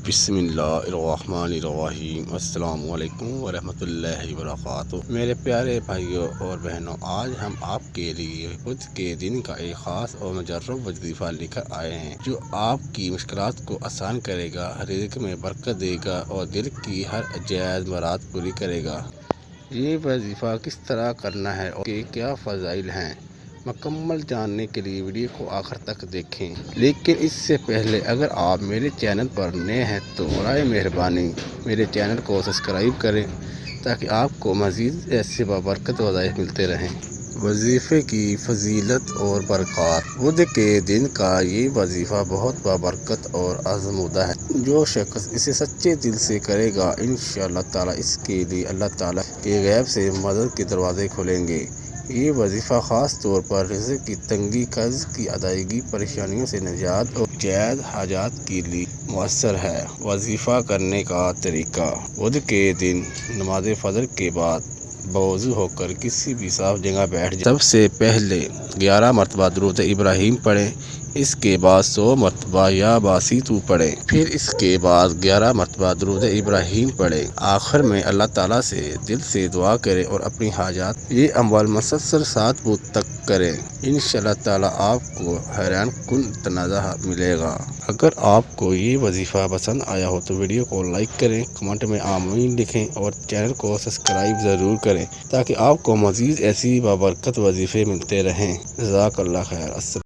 بسم اللہ الرحمن الرحیم۔ السلام علیکم ورحمۃ اللہ وبرکاتہ۔ میرے پیارے بھائیوں اور بہنوں، آج ہم آپ کے لیے بدھ کے دن کا ایک خاص اور مجرب وظیفہ لے کر آئے ہیں جو آپ کی مشکلات کو آسان کرے گا، رزق میں برکت دے گا اور دل کی ہر جائز مراد پوری کرے گا۔ یہ وظیفہ کس طرح کرنا ہے اور کیا فضائل ہیں، مکمل جاننے کے لیے ویڈیو کو آخر تک دیکھیں۔ لیکن اس سے پہلے اگر آپ میرے چینل پر نئے ہیں تو برائے مہربانی میرے چینل کو سبسکرائب کریں تاکہ آپ کو مزید ایسے بابرکت وظائف ملتے رہیں۔ وظیفے کی فضیلت اور برکات۔ بدھ کے دن کا یہ وظیفہ بہت بابرکت اور آزمودہ ہے۔ جو شخص اسے سچے دل سے کرے گا انشاءاللہ تعالی اس کے لیے اللہ تعالی کے غیب سے مدد کے دروازے کھلیں گے۔ یہ وظیفہ خاص طور پر رزق کی تنگی، قرض کی ادائیگی، پریشانیوں سے نجات اور جائز حاجات کے لیے مؤثر ہے۔ وظیفہ کرنے کا طریقہ۔ بدھ کے دن نماز فجر کے بعد بوضو ہو کر کسی بھی صاف جگہ بیٹھ جائیں۔ سب سے پہلے 11 مرتبہ درود ابراہیم پڑھیں، اس کے بعد 100 مرتبہ یا باسطو پڑھیں، پھر اس کے بعد 11 مرتبہ درود ابراہیم پڑھیں۔ آخر میں اللہ تعالیٰ سے دل سے دعا کریں اور اپنی حاجات۔ یہ عمل مسلسل 7 بدھ تک کریں، انشاءاللہ تعالیٰ آپ کو حیران کن تنازع ملے گا۔ اگر آپ کو یہ وظیفہ پسند آیا ہو تو ویڈیو کو لائک کریں، کمنٹ میں آمین لکھیں اور چینل کو سبسکرائب ضرور کریں تاکہ آپ کو مزید ایسی بابرکت وظیفے ملتے رہیں۔ جزاک اللہ خیر۔